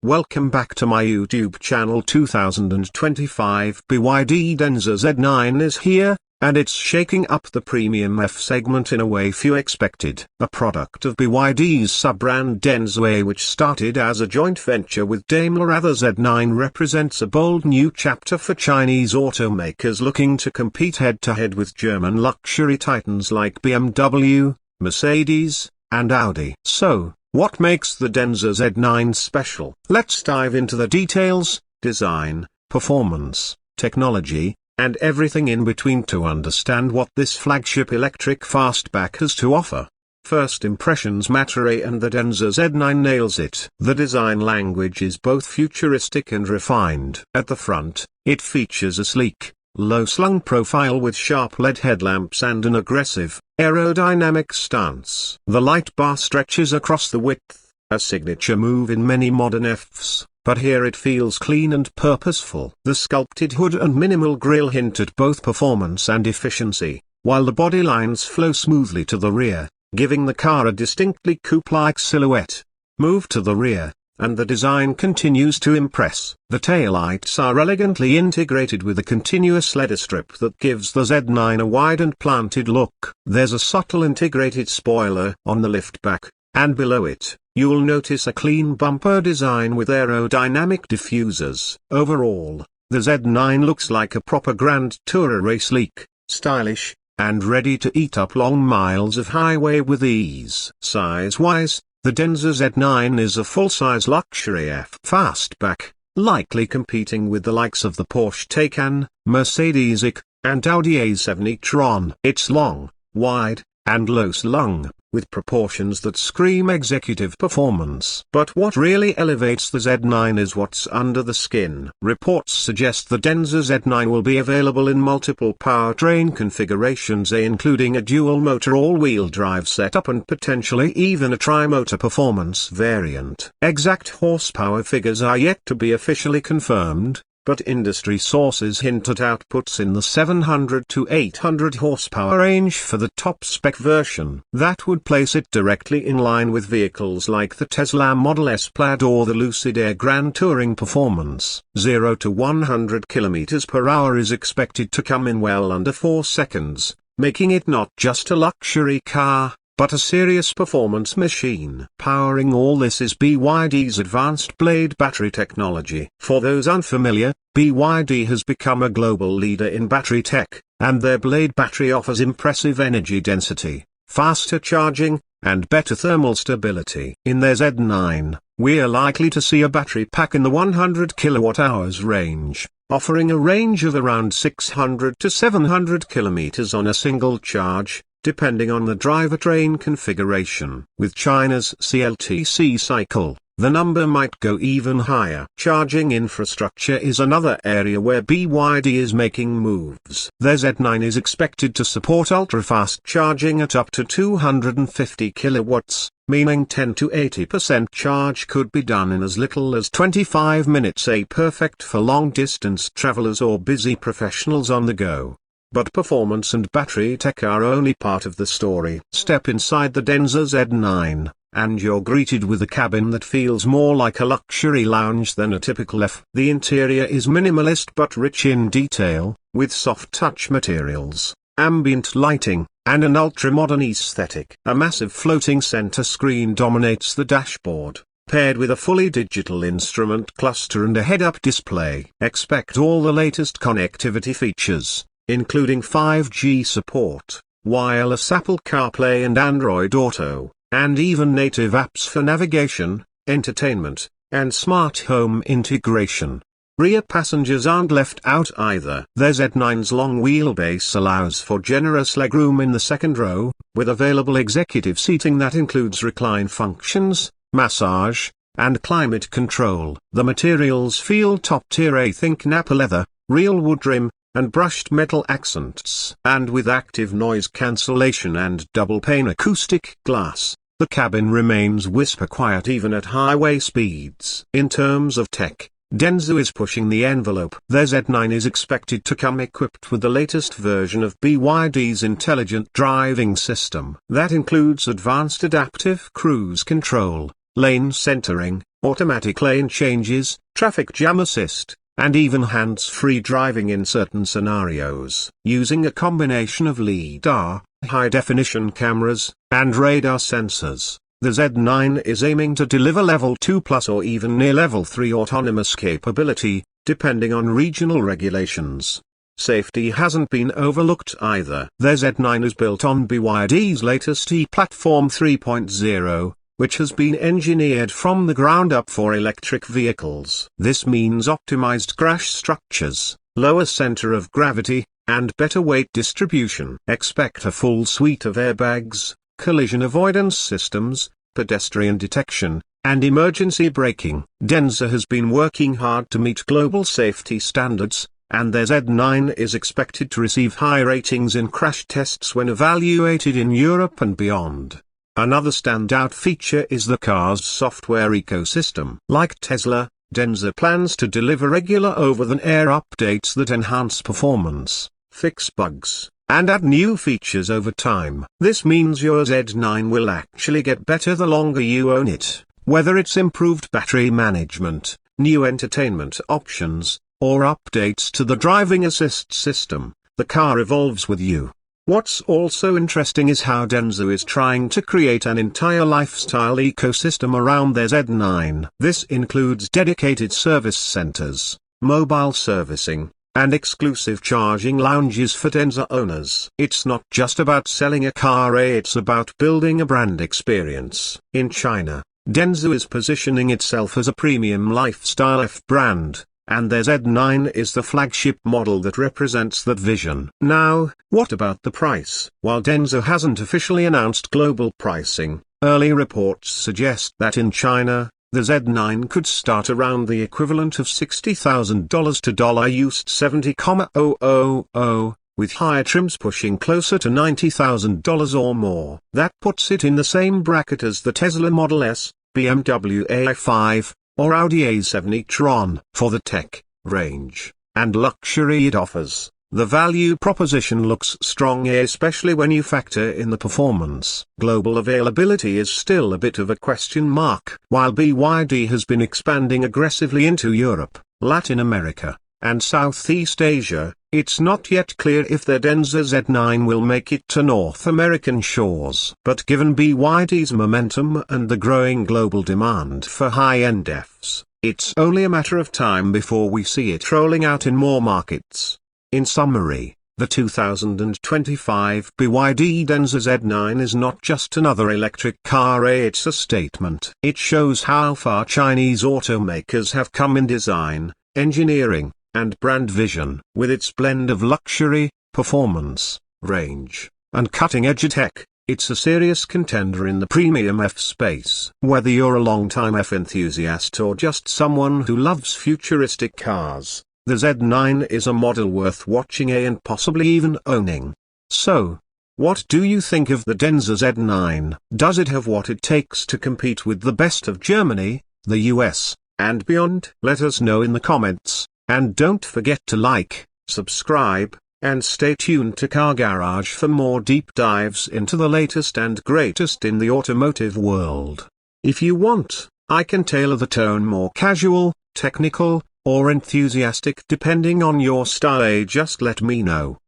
Welcome back to my YouTube channel. 2025 BYD Denza Z9 is here, and it's shaking up the premium F segment in a way few expected. A product of BYD's sub-brand Denza, which started as a joint venture with Daimler, the Z9 represents a bold new chapter for Chinese automakers looking to compete head-to-head with German luxury titans like BMW, Mercedes, and Audi. So, what makes the Denza Z9 special? Let's dive into the details, design, performance, technology, and everything in between to understand what this flagship electric fastback has to offer. First impressions matter, and the Denza Z9 nails it. The design language is both futuristic and refined. At the front, it features a sleek, low-slung profile with sharp LED headlamps and an aggressive, aerodynamic stance. The light bar stretches across the width, a signature move in many modern Fs, but here it feels clean and purposeful. The sculpted hood and minimal grille hint at both performance and efficiency, while the body lines flow smoothly to the rear, giving the car a distinctly coupe-like silhouette. Move to the rear, and the design continues to impress. The taillights are elegantly integrated with a continuous LED strip that gives the Z9 a wide and planted look. There's a subtle integrated spoiler on the liftback, and below it, you'll notice a clean bumper design with aerodynamic diffusers. Overall, the Z9 looks like a proper Grand Tourer, sleek, stylish, and ready to eat up long miles of highway with ease. Size-wise, the Denza Z9 is a full-size luxury F fastback, likely competing with the likes of the Porsche Taycan, Mercedes EQE, and Audi A7 e-tron. It's long, wide, and low-slung, with proportions that scream executive performance. But what really elevates the Z9 is what's under the skin. Reports suggest the Denza Z9 will be available in multiple powertrain configurations, including a dual-motor all-wheel drive setup and potentially even a tri-motor performance variant. Exact horsepower figures are yet to be officially confirmed, but industry sources hint at outputs in the 700 to 800 horsepower range for the top-spec version. That would place it directly in line with vehicles like the Tesla Model S Plaid or the Lucid Air Grand Touring Performance. 0 to 100 km/h is expected to come in well under 4 seconds, making it not just a luxury car, but a serious performance machine. Powering all this is BYD's advanced Blade battery technology. For those unfamiliar, BYD has become a global leader in battery tech, and their Blade battery offers impressive energy density, faster charging, and better thermal stability. In their Z9, we're likely to see a battery pack in the 100 kWh range, offering a range of around 600 to 700 km on a single charge, depending on the drivetrain configuration. With China's CLTC cycle, the number might go even higher. Charging infrastructure is another area where BYD is making moves. Their Z9 is expected to support ultra-fast charging at up to 250 kilowatts, meaning 10 to 80% charge could be done in as little as 25 minutes, perfect for long-distance travelers or busy professionals on the go. But performance and battery tech are only part of the story. Step inside the Denza Z9, and you're greeted with a cabin that feels more like a luxury lounge than a typical F. The interior is minimalist but rich in detail, with soft touch materials, ambient lighting, and an ultra-modern aesthetic. A massive floating center screen dominates the dashboard, paired with a fully digital instrument cluster and a head-up display. Expect all the latest connectivity features, including 5G support, wireless Apple CarPlay and Android Auto, and even native apps for navigation, entertainment, and smart home integration. Rear passengers aren't left out either. Their Z9's long wheelbase allows for generous legroom in the second row, with available executive seating that includes recline functions, massage, and climate control. The materials feel top-tier, think Nappa leather, real wood trim, and brushed metal accents. And with active noise cancellation and double-pane acoustic glass, the cabin remains whisper quiet even at highway speeds. In terms of tech, Denza is pushing the envelope. Their Z9 is expected to come equipped with the latest version of BYD's intelligent driving system. That includes advanced adaptive cruise control, lane centering, automatic lane changes, traffic jam assist, and even hands-free driving in certain scenarios. Using a combination of LiDAR, high-definition cameras, and radar sensors, the Z9 is aiming to deliver Level 2 plus or even near Level 3 autonomous capability, depending on regional regulations. Safety hasn't been overlooked either. The Z9 is built on BYD's latest E-Platform 3.0, which has been engineered from the ground up for electric vehicles. This means optimized crash structures, lower center of gravity, and better weight distribution. Expect a full suite of airbags, collision avoidance systems, pedestrian detection, and emergency braking. Denza has been working hard to meet global safety standards, and their Z9 is expected to receive high ratings in crash tests when evaluated in Europe and beyond. Another standout feature is the car's software ecosystem. Like Tesla, Denza plans to deliver regular over-the-air updates that enhance performance, fix bugs, and add new features over time. This means your Z9 will actually get better the longer you own it. Whether it's improved battery management, new entertainment options, or updates to the driving assist system, the car evolves with you. What's also interesting is how Denza is trying to create an entire lifestyle ecosystem around their Z9. This includes dedicated service centers, mobile servicing, and exclusive charging lounges for Denza owners. It's not just about selling a car, it's about building a brand experience. In China, Denza is positioning itself as a premium lifestyle F brand, and their Z9 is the flagship model that represents that vision. Now, what about the price? While Denza hasn't officially announced global pricing, early reports suggest that in China, the Z9 could start around the equivalent of $60,000 to $70,000, with higher trims pushing closer to $90,000 or more. That puts it in the same bracket as the Tesla Model S, BMW i5, or Audi A7 e-tron. For the tech, range, and luxury it offers, the value proposition looks strong, especially when you factor in the performance. Global availability is still a bit of a question mark. While BYD has been expanding aggressively into Europe, Latin America, and Southeast Asia, it's not yet clear if their Denza Z9 will make it to North American shores. But given BYD's momentum and the growing global demand for high-end Fs, it's only a matter of time before we see it rolling out in more markets. In summary, the 2025 BYD Denza Z9 is not just another electric car, it's a statement. It shows how far Chinese automakers have come in design, engineering, and brand vision. With its blend of luxury, performance, range, and cutting-edge tech, it's a serious contender in the premium F space. Whether you're a long-time F enthusiast or just someone who loves futuristic cars, the Z9 is a model worth watching and possibly even owning. So, what do you think of the Denza Z9? Does it have what it takes to compete with the best of Germany, the US, and beyond? Let us know in the comments. And don't forget to like, subscribe, and stay tuned to Car Garage for more deep dives into the latest and greatest in the automotive world. If you want, I can tailor the tone more casual, technical, or enthusiastic depending on your style. Just let me know.